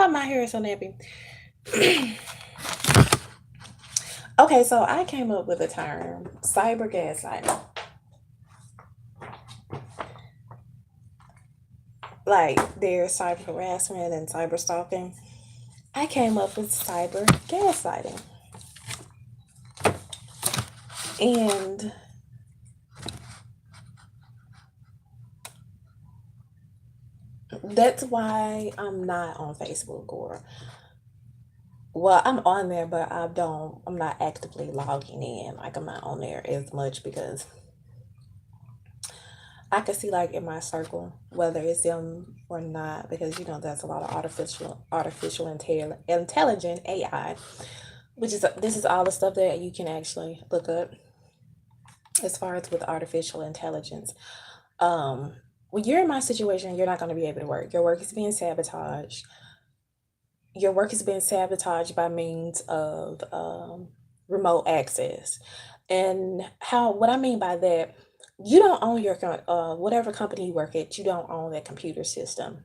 Oh, my hair is so nappy. Okay, so I came up with a term, cyber gaslighting. Like there's cyber harassment and cyber stalking. I came up with cyber gaslighting. And that's why I'm not on Facebook or well, I'm on there, but I'm not actively logging in. Like I'm not on there as much because I can see like in my circle whether it's them or not because that's a lot of artificial intelligent AI, which is this is all the stuff that you can actually look up as far as with artificial intelligence. Um, when you're in my situation, you're not going to be able to work. Your work is being sabotaged. Your work has been sabotaged by means of remote access. And how what I mean by that, you don't own your whatever company you work at, you don't own that computer system.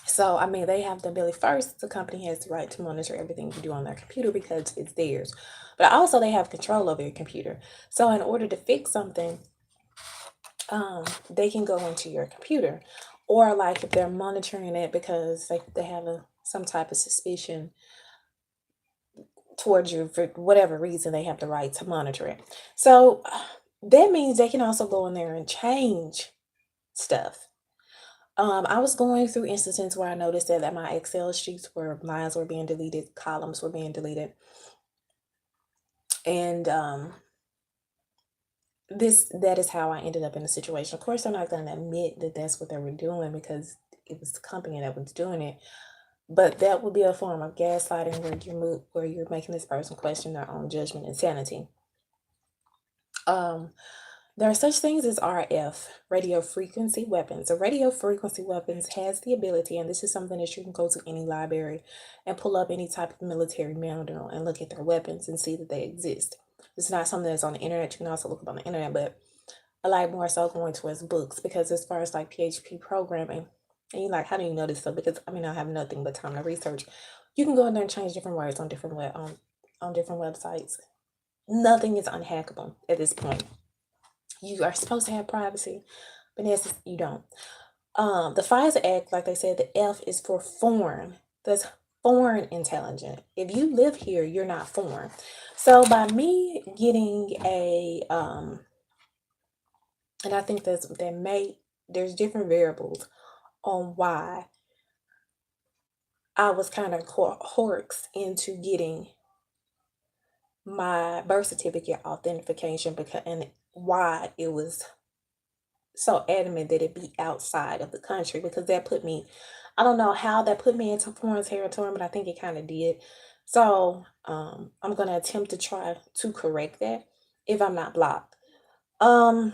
So I mean, they have the ability. First, the company has the right to monitor everything you do on their computer because it's theirs. But also, they have control over your computer. So in order to fix something, they can go into your computer, or like if they're monitoring it because they have some type of suspicion towards you for whatever reason, they have the right to monitor it. So that means they can also go in there and change stuff. I was going through instances where I noticed that my Excel sheets were lines were being deleted, columns were being deleted, and this that is how I ended up in the situation. Of course, I'm not going to admit that that's what they were doing because it was the company that was doing it. But that would be a form of gaslighting where you're making this person question their own judgment and sanity. Um, there are such things as RF, radio frequency weapons. A radio frequency weapons has the ability, and this is something that you can go to any library and pull up any type of military manual and look at their weapons and see that they exist. It's not something that's on the internet. You can also look up on the internet, but I like more so going towards books because as far as like PHP programming, and you like, how do you know this stuff? Because I mean, I have nothing but time to research. You can go in there and change different words on on different websites. Nothing is unhackable at this point. You are supposed to have privacy, but in essence, you don't. The FISA Act, like they said, the F is for foreign. That's foreign intelligence. If you live here, you're not foreign. So by me getting and I think there's different variables on why I was kind of coaxed into getting my birth certificate authentication because and why it was so adamant that it be outside of the country because that put me I don't know how that put me into foreign territory, but I think it kind of did. So I'm gonna attempt to try to correct that if I'm not blocked. Um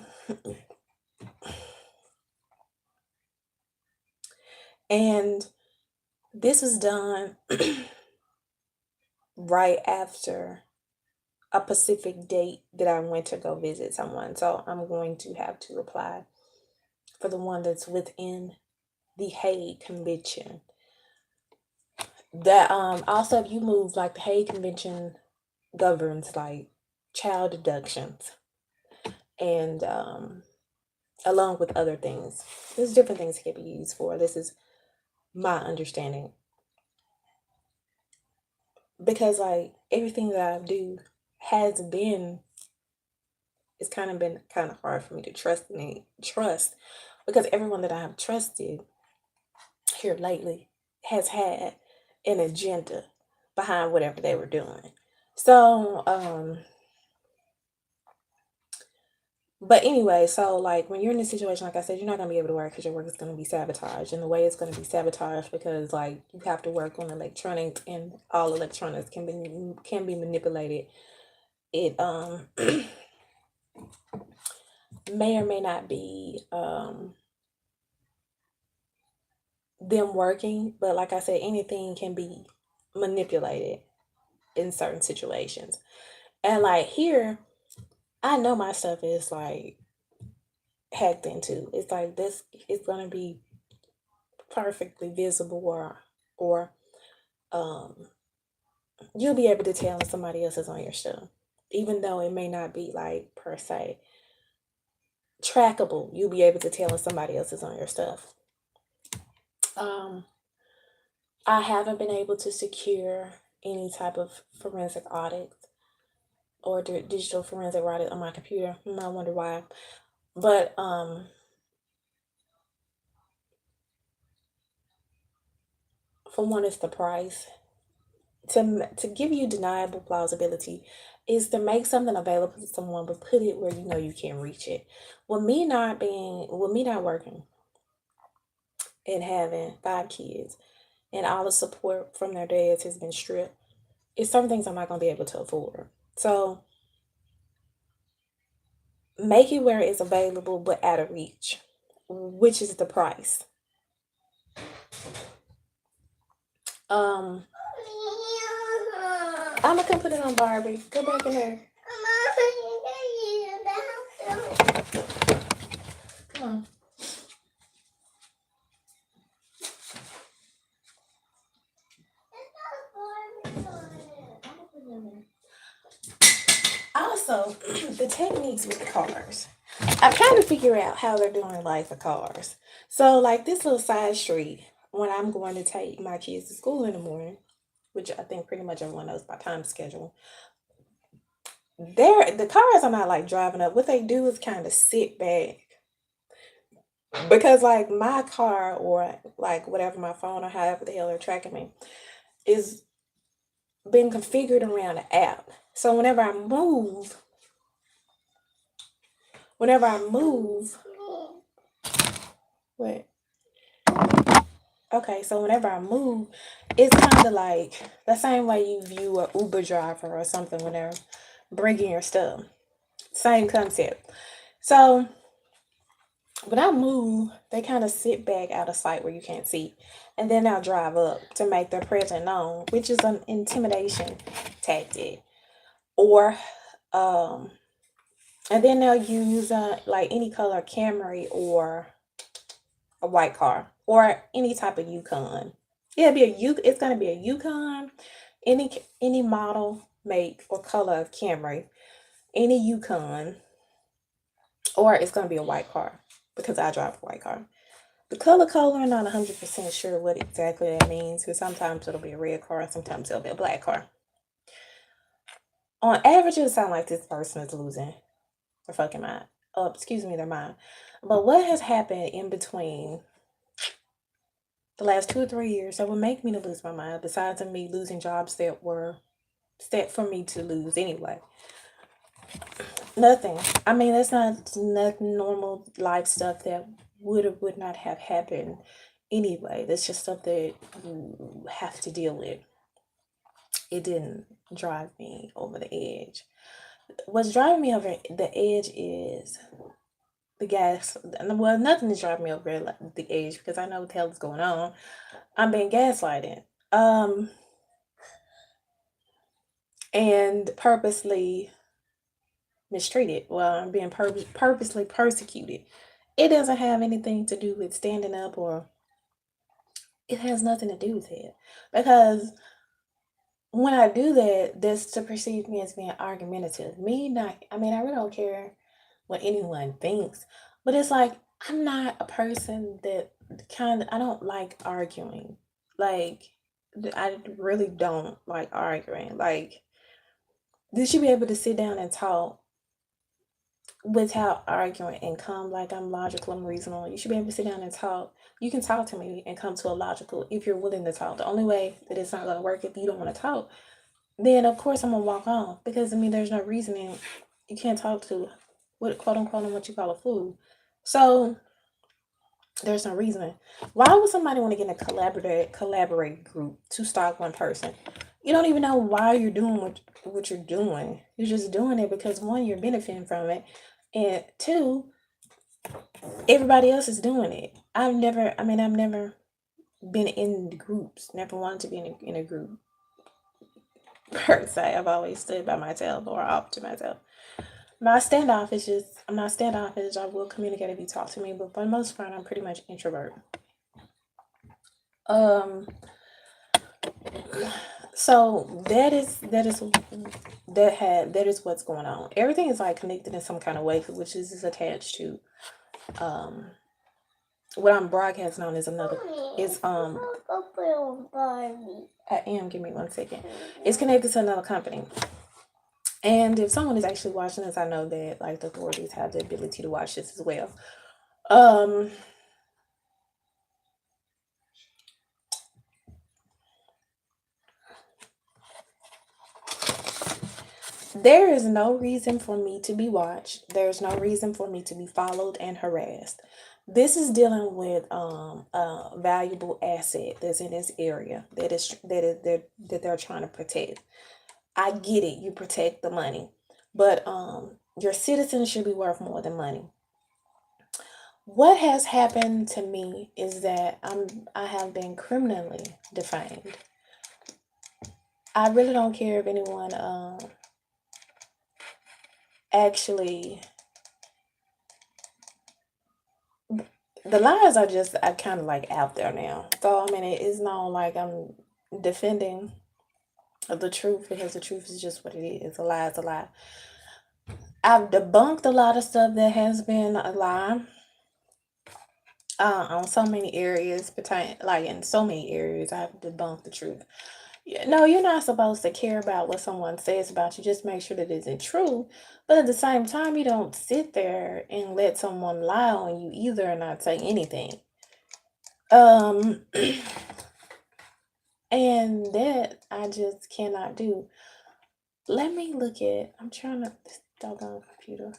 and this was done right after a specific date that I went to go visit someone. So I'm going to have to apply for the one that's within the Hague Convention. That also if you move like the Hague Convention governs like child abductions and along with other things. There's different things it can be used for. This is my understanding. Because like everything that I do has been it's kind of been kind of hard for me to trust because everyone that I have trusted here lately has had an agenda behind whatever they were doing. So, but anyway, so like when you're in this situation, like I said, you're not gonna be able to work because your work is gonna be sabotaged, and the way it's gonna be sabotaged because like you have to work on electronics, and all electronics can be manipulated. It may or may not be them working, but like I said, anything can be manipulated in certain situations. And like here, I know my stuff is like hacked into. It's like this is gonna be perfectly visible or um, you'll be able to tell when somebody else is on your stuff, even though it may not be like per se trackable. You'll be able to tell when somebody else is on your stuff. Um, I haven't been able to secure any type of forensic audit or digital forensic audit on my computer. I wonder why. But for one, it's the price. To give you deniable plausibility is to make something available to someone, but put it where you know you can't reach it. With me not working and having 5 kids, and all the support from their dads has been stripped, it's some things I'm not gonna be able to afford. So make it where it's available but out of reach, which is the price. Um, I'm gonna come put it on Barbie. Go back in there. Come on. Also, the techniques with the cars. I'm trying to figure out how they're doing like the cars. So like this little side street when I'm going to take my kids to school in the morning, which I think pretty much everyone knows my time schedule. The cars are not like driving up. What they do is kind of sit back because like my car or like whatever my phone or however the hell they're tracking me is been configured around the app. So whenever I move, what? Okay, so whenever I move, it's kind of like the same way you view a Uber driver or something when they're bringing your stuff. Same concept. So when I move, they kind of sit back out of sight where you can't see, and then I'll drive up to make their presence known, which is an intimidation tactic. Or, um, and then they'll use like any color Camry or a white car or any type of Yukon. Yeah, it'd be a U. It's gonna be a Yukon, any model, make, or color of Camry, any Yukon, or it's gonna be a white car because I drive a white car. The color, I'm not 100% sure what exactly that means because sometimes it'll be a red car, sometimes it'll be a black car. On average, it sounds like this person is losing their fucking mind. Excuse me, their mind. But what has happened in between the last 2 or 3 years that would make me to lose my mind, besides of me losing jobs that were set for me to lose anyway? Nothing. I mean, that's not normal life stuff that would or would not have happened anyway. That's just stuff that you have to deal with. It didn't drive me over the edge. What's driving me over the edge is the gas. Well, nothing is driving me over the edge because I know what the hell is going on. I'm being gaslighted. And purposely mistreated. Well, I'm being purposely persecuted. It doesn't have anything to do with standing up, or it has nothing to do with it. Because when I do that, that's to perceive me as being argumentative. Me not, I mean, I really don't care what anyone thinks, but it's like, I'm not a person that I don't like arguing. Like, I really don't like arguing. Like, you should be able to sit down and talk without arguing and come like I'm logical, I'm reasonable. You should be able to sit down and talk. You can talk to me and come to a logical if you're willing to talk. The only way that it's not gonna work if you don't want to talk, then of course I'm gonna walk on. Because I mean there's no reasoning. You can't talk to what quote unquote what you call a fool. So there's no reason. Why would somebody want to get in a collaborate group to stalk one person? You don't even know why you're doing what you're doing. You're just doing it because one, you're benefiting from it, and two, everybody else is doing it. I've never been in groups, never wanted to be in a group per se. I've always stood by myself or off to myself. My standoff is just, I'm not standoffish. I will communicate if you talk to me, but for the most part, I'm pretty much introvert. Um, So that is what's going on. Everything is like connected in some kind of way, which is attached to um what I'm broadcasting on is another is I am, give me 1 second. It's connected to another company. And if someone is actually watching this, I know that like the authorities have the ability to watch this as well. Um there is no reason for me to be watched. There's no reason for me to be followed and harassed. This is dealing with a valuable asset that's in this area that they're trying to protect. I get it, you protect the money, but your citizens should be worth more than money. What has happened to me is that I have been criminally defamed. I really don't care if anyone actually, the lies are just I kind of like out there now. So I mean it is not like I'm defending the truth, because the truth is just what it is. A lie is a lie. I've debunked a lot of stuff that has been a lie on so many areas, pertain like in so many areas I've debunked the truth. Yeah, no, you're not supposed to care about what someone says about you. Just make sure that it isn't true. But at the same time, you don't sit there and let someone lie on you either and not say anything. Um, and that I just cannot do. Let me look at. I'm trying to. This doggone computer.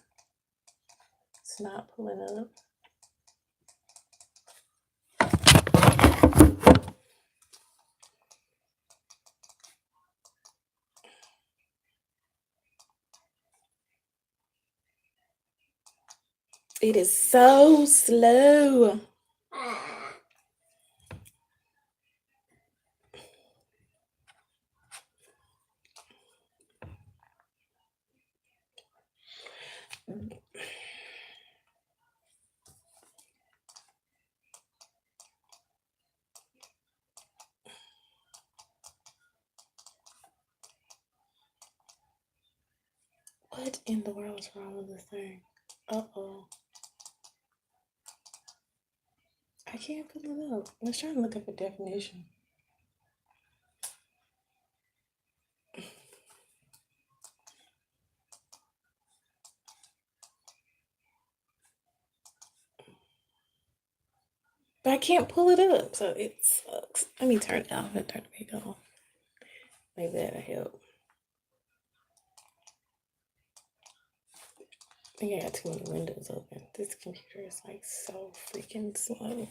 It's not pulling up. It is so slow. What in the world is wrong with this thing? Uh-oh. I can't pull it up. I was trying to look up a definition. But I can't pull it up, so it sucks. Let me turn it off and turn it back on. Maybe that'll help. I think I got too many windows open. This computer is like so freaking slow.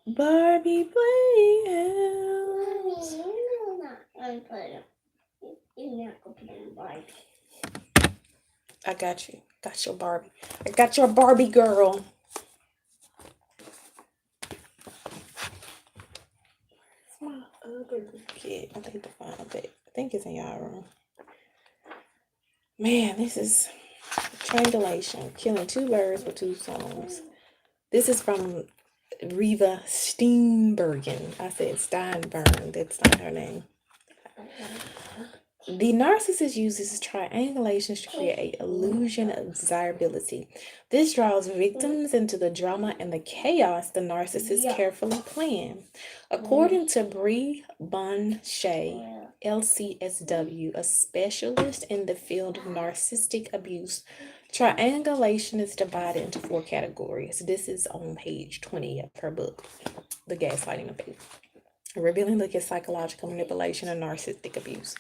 Barbie Playhouse. I got you. Got your Barbie. I got your Barbie girl. My other kid. I think to find it. I think it's in y'all room. Man, this is triangulation. Killing two birds with two stones. This is from Riva Steenbergen. I said Steinberg. That's not her name. The narcissist uses triangulations to create an illusion of desirability. This draws victims into the drama and the chaos the narcissist carefully plan. According to Bree Bonshay, LCSW, a specialist in the field of narcissistic abuse, triangulation is divided into 4 categories. This is on page 20 of her book, The Gaslighting of Faith, revealing the psychological manipulation of narcissistic abuse.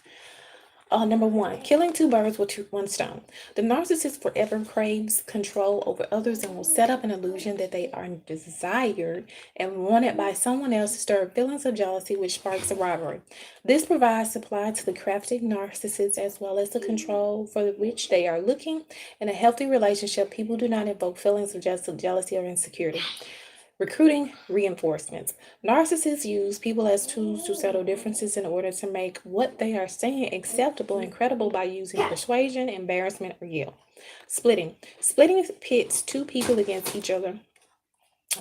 Number 1, killing two birds with one stone. The narcissist forever craves control over others and will set up an illusion that they are desired and wanted by someone else to stir feelings of jealousy, which sparks a rivalry. This provides supply to the crafty narcissist as well as the control for which they are looking. In a healthy relationship, people do not invoke feelings of jealousy or insecurity. Recruiting reinforcements. Narcissists use people as tools to settle differences in order to make what they are saying acceptable and credible by using persuasion, embarrassment, or guilt. Splitting. Splitting pits two people against each other,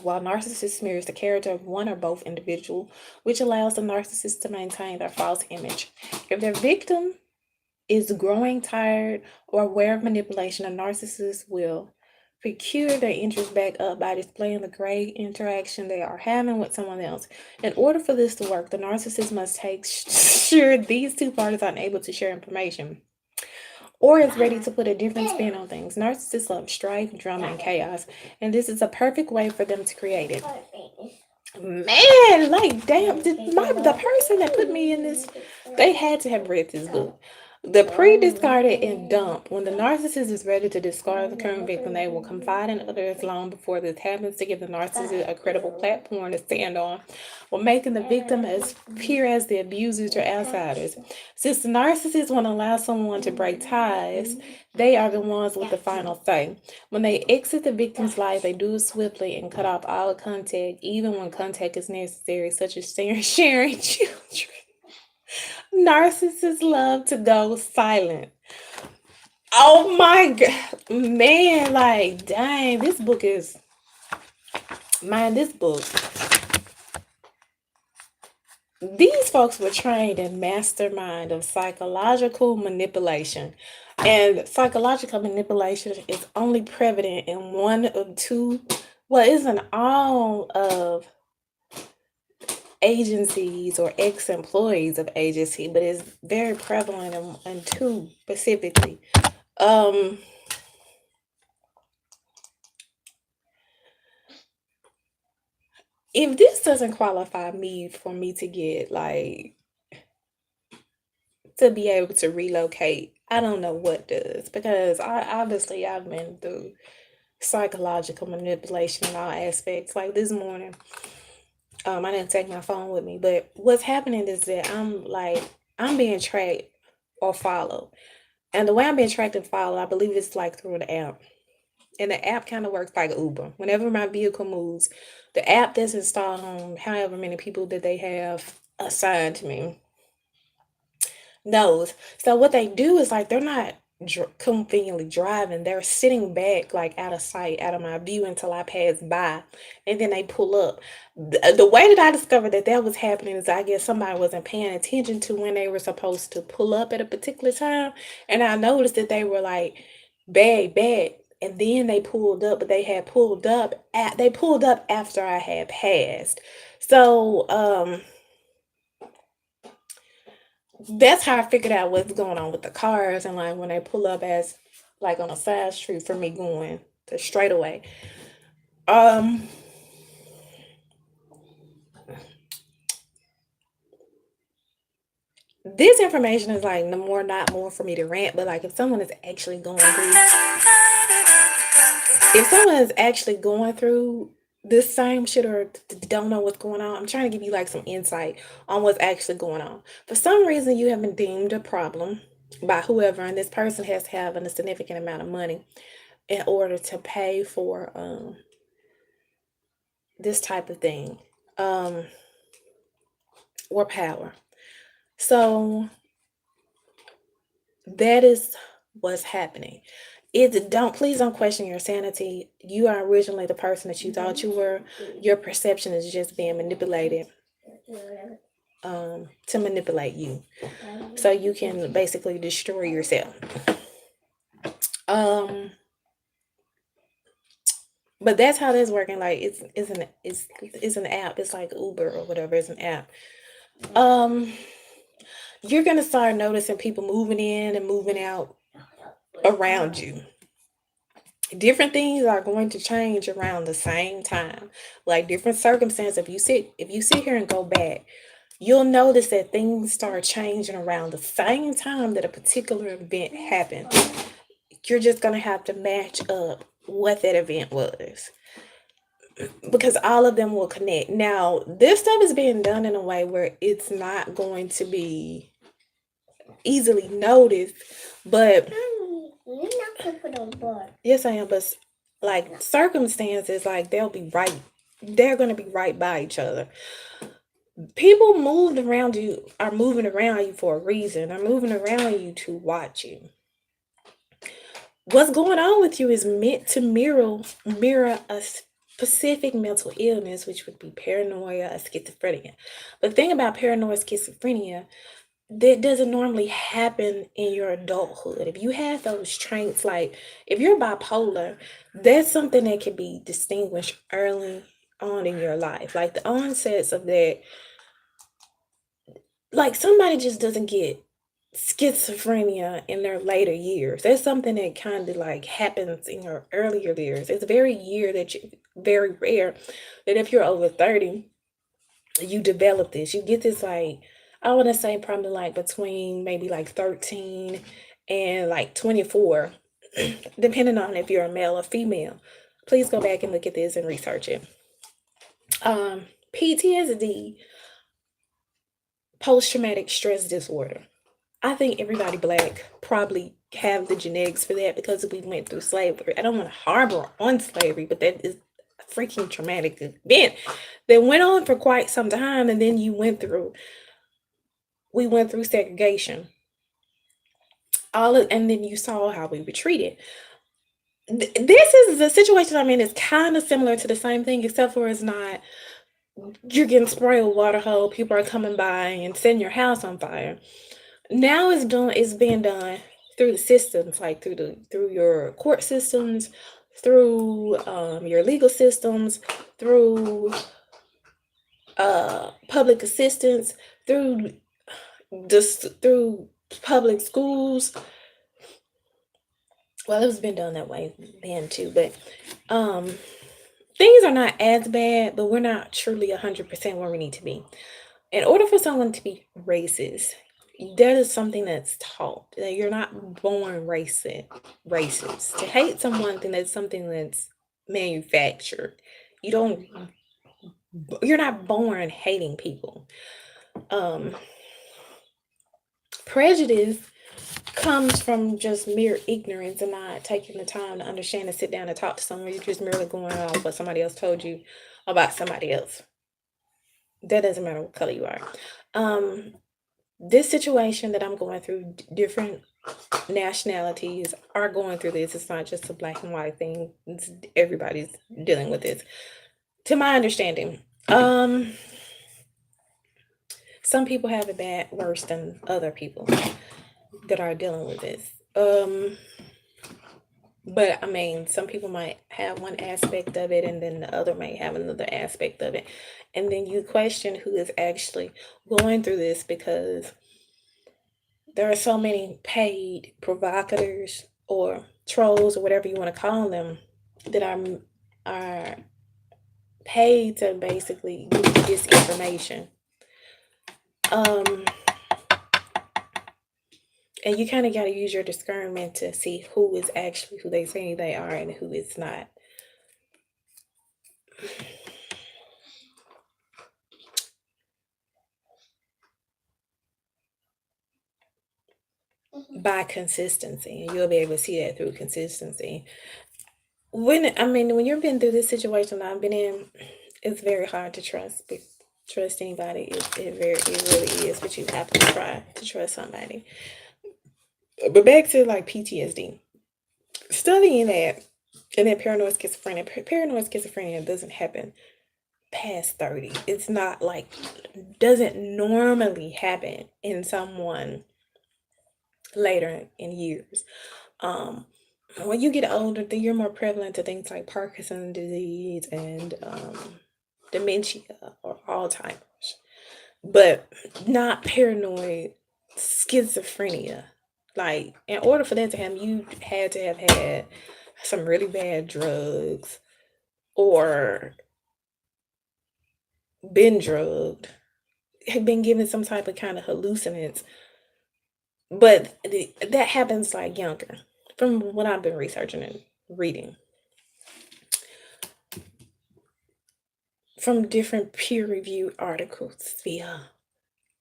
while narcissist smears the character of one or both individual, which allows the narcissist to maintain their false image. If their victim is growing tired or aware of manipulation, a narcissist will procure their interest back up by displaying the great interaction they are having with someone else. In order for this to work, the narcissist must take sure these two parties are unable to share information or is ready to put a different spin on things. Narcissists love strife, drama, and chaos, and this is a perfect way for them to create it. Man, like damn, the person that put me in this, they had to have read this book. The pre-discarded and dump. When the narcissist is ready to discard the current victim, they will confide in others long before this happens to give the narcissist a credible platform to stand on, while making the victim as appear as the abusers or outsiders. Since the narcissists won't allow someone to break ties, they are the ones with the final say. When they exit the victim's life, they do it swiftly and cut off all contact, even when contact is necessary, such as sharing children. Narcissists love to go silent. Oh my god, man! Like, dang, this book is, man. This book. These folks were trained in mastermind of psychological manipulation. And psychological manipulation is only prevalent in one of two, well, it's in all of agencies or ex-employees of agency, but it's very prevalent in two specifically. Um if this doesn't qualify me for me to get like to be able to relocate, I don't know what does, because I obviously I've been through psychological manipulation in all aspects. Like this morning, I didn't take my phone with me, but what's happening is that I'm being tracked or followed. And the way I'm being tracked and followed, I believe it's like through an app. And the app kind of works like Uber. Whenever my vehicle moves, the app that's installed on however many people that they have assigned to me knows. So what they do is like they're not conveniently driving. They're sitting back, like out of sight, out of my view until I pass by, and then they pull up. The way that I discovered that that was happening is I guess somebody wasn't paying attention to when they were supposed to pull up at a particular time, and I noticed that they were like bag, and then they pulled up, but they had pulled up they pulled up after I had passed. So that's how I figured out what's going on with the cars, and like when they pull up as like on a side street for me going to straightaway. Um this information is like the more not more for me to rant, but like if someone is actually going through if someone is actually going through this same shit or don't know what's going on, I'm trying to give you like some insight on what's actually going on. For some reason, you have been deemed a problem by whoever, and this person has to have a significant amount of money in order to pay for this type of thing, um, or power. So that is what's happening. It don't please don't question your sanity. You are originally the person that you thought you were. Your perception is just being manipulated to manipulate you, so you can basically destroy yourself. Um, but that's how that's working. Like it's an app. It's like Uber or whatever. It's an app. Um, you're gonna start noticing people moving in and moving out around you. Different things are going to change around the same time, like different circumstances. If you sit here and go back, you'll notice that things start changing around the same time that a particular event happened. You're just going to have to match up what that event was, because all of them will connect. Now this stuff is being done in a way where it's not going to be easily noticed, but you're not gonna put on board. Yes, I am. But like circumstances, like they'll be right they're going to be right by each other. People moved around you are moving around you for a reason. They're moving around you to watch you. What's going on with you is meant to mirror a specific mental illness, which would be paranoia or schizophrenia. The thing about paranoia schizophrenia that doesn't normally happen in your adulthood. If you have those traits, like if you're bipolar, that's something that can be distinguished early on in your life. Like the onsets of that, like somebody just doesn't get schizophrenia in their later years. That's something that kind of like happens in your earlier years. It's very rare that if you're over 30, you develop this. You get this like I want to say probably like between maybe like 13 and like 24, depending on if you're a male or female. Please go back and look at this and research it. PTSD, post traumatic stress disorder. I think everybody black probably have the genetics for that because we went through slavery. I don't want to harbor on slavery, but that is a freaking traumatic event that went on for quite some time, and then we went through segregation. And then you saw how we were treated. This is the situation I'm in is kind of similar to the same thing, except for it's not you're getting sprayed with water hole, people are coming by and setting your house on fire. Now it's being done through the systems, like through your court systems, through your legal systems, through public assistance, through through public schools. Well, it's been done that way then too, but um things are not as bad, but we're not truly 100% where we need to be. In order for someone to be racist, that is something that's taught. That you're not born racist. To hate someone, then that's something that's manufactured. You don't. You're not born hating people. Um, Prejudice comes from just mere ignorance and not taking the time to understand and sit down and talk to someone. You're just merely going off what somebody else told you about somebody else. That doesn't matter what color you are. Um, this situation that I'm going through, different nationalities are going through this. It's not just a black and white thing. Everybody's dealing with this. To my understanding, some people have it bad worse than other people that are dealing with this. But I mean, some people might have one aspect of it, and then the other might have another aspect of it. And then you question who is actually going through this because there are so many paid provocateurs or trolls or whatever you want to call them that are paid to basically give you disinformation. Um, and you kind of got to use your discernment to see who is actually who they say they are and who is not. By consistency, and you'll be able to see that through consistency. When you've been through this situation I've been in, it's very hard to trust anybody. It really is, but you have to try to trust somebody. But back to like PTSD, studying that, and then paranoid schizophrenia doesn't happen past 30. It's not like doesn't normally happen in someone later in years. Um, when you get older, then you're more prevalent to things like Parkinson's disease and dementia or Alzheimer's, but not paranoid schizophrenia. Like, in order for that to happen, you had to have had some really bad drugs or been drugged, have been given some type of kind of hallucinants. But that happens like younger, from what I've been researching and reading from different peer-reviewed articles via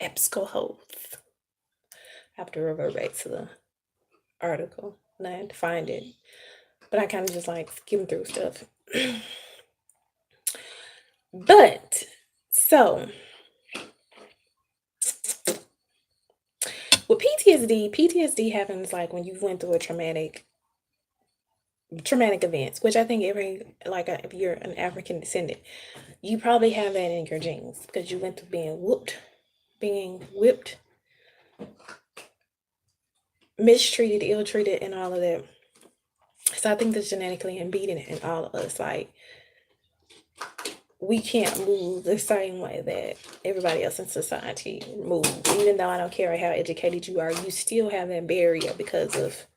EBSCOhost. I have to revert back to the article and I had to find it, but I kind of just like skim through stuff. But so with PTSD happens like when you went through a traumatic events, which I think if you're an African descendant, you probably have that in your genes because you went through being whipped, mistreated, ill-treated, and all of that. So I think that's genetically embedded in all of us. Like, we can't move the same way that everybody else in society moves. Even though I don't care how educated you are, you still have that barrier because of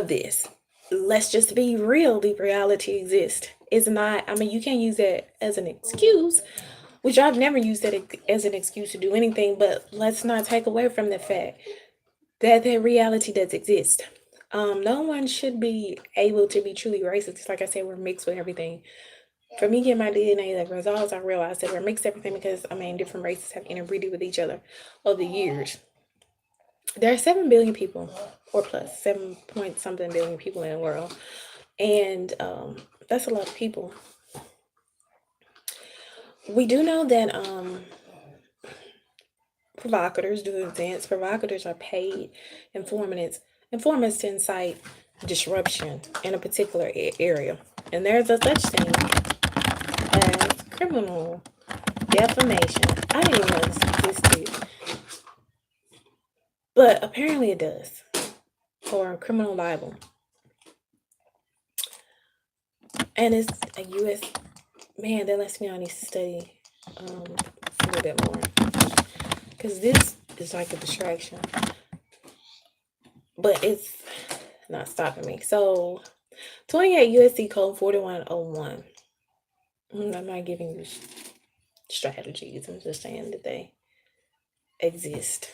this. Let's just be real. The reality exists. It's not, I mean, you can't use that as an excuse, which I've never used that as an excuse to do anything, but let's not take away from the fact that reality does exist. No one should be able to be truly racist. Like I said, we're mixed with everything. For me getting my DNA results, I realized that we're mixed everything because, I mean, different races have interbreeded with each other over the years. There are 7 billion people, or plus, 7 point something billion people in the world. And that's a lot of people. We do know that provocators do events. Provocators are paid informants to incite disruption in a particular area. And there's a such thing as criminal defamation. I didn't even know this existed, but apparently it does. Or criminal libel. And it's a U.S. Man, that lets me on need to study a little bit more. Because this is like a distraction. But it's not stopping me. So, 28 USC Code 4101. I'm not giving you strategies. I'm just saying that they exist.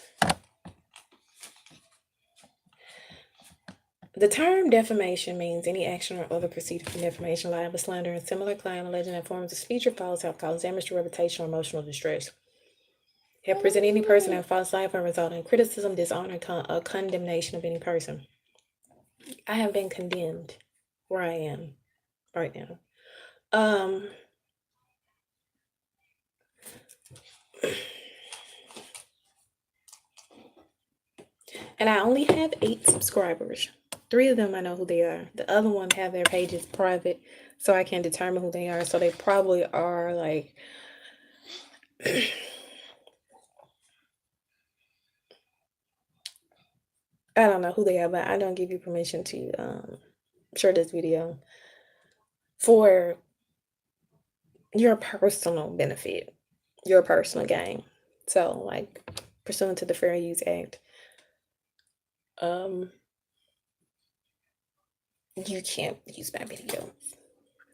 The term defamation means any action or other procedure for defamation, libel, slander, and similar claim alleging that forms of speech or false have caused damage to reputation or emotional distress. Have presented any person in false life or result in criticism, dishonor, or condemnation of any person. I have been condemned where I am right now. And I only have 8 subscribers. 3 of them I know who they are. The other one have their pages private, so I can't determine who they are. So they probably are like I don't know who they are, but I don't give you permission to share this video for your personal benefit, your personal gain. So, like, pursuant to the Fair Use Act, you can't use my video,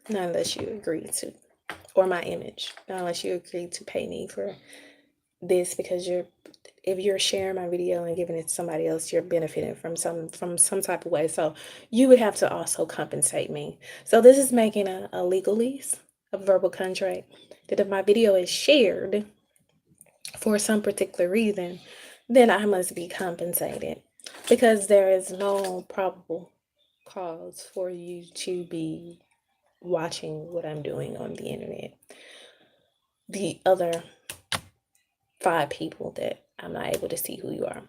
not unless you agree to, or my image, not unless you agree to pay me for this, because if you're sharing my video and giving it to somebody else, you're benefiting from some type of way. So you would have to also compensate me. So this is making a legalese, a verbal contract, that if my video is shared for some particular reason, then I must be compensated, because there is no probable cause for you to be watching what I'm doing on the internet. The other 5 people that I'm not able to see who you are.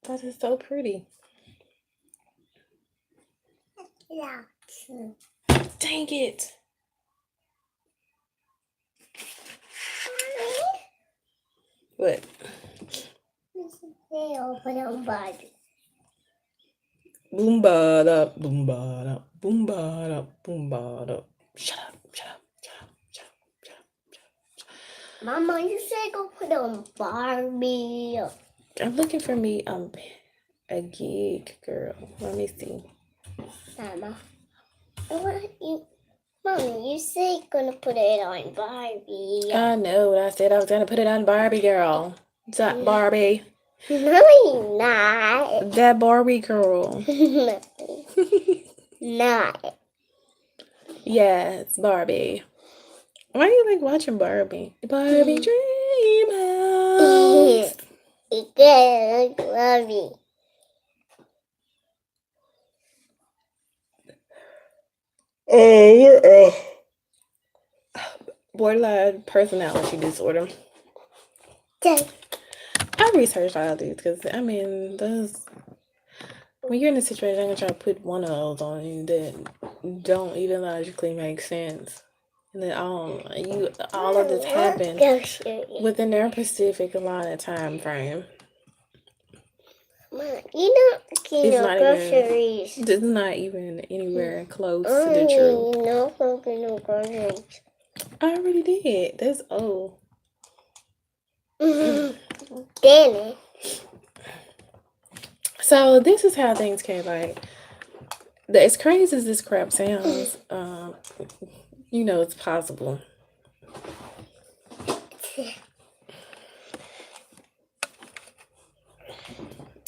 That is so pretty. Yeah. Dang it. What? Boom ba da, boom ba da, boom ba da, boom ba da. Shut up, shut up, shut up, shut up, shut up, shut up. Mama, you said go put on Barbie. I'm looking for me a gig, girl. Let me see. Mama, Mommy, you said you're gonna put it on Barbie. I know. I said I was gonna put it on Barbie, girl. What's that, Barbie? No, you're not. That Barbie girl. Not. Yes, Barbie. Why do you like watching Barbie? Barbie Dream House. Because I love you. Borderline personality disorder. Okay. I researched all these because I mean, those when you're in a situation, I'm gonna try to put one of those on you that don't even logically make sense, and then all of this happened within their specific allotted time frame. Mom, you don't get It's no not groceries. Even. It's not even anywhere close to the truth. You don't get no groceries. I already did. That's old. Damn it. So this is how things came like. As crazy as this crap sounds, you know it's possible.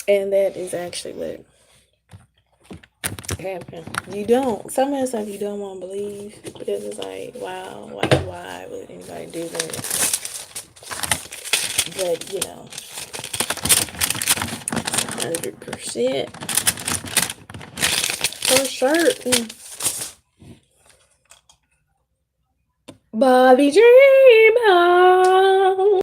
And that is actually what happened. You don't. Some of the stuff you don't want to believe because it's like, wow, why would anybody do that? But you know, 100% for certain. Bobby Dream.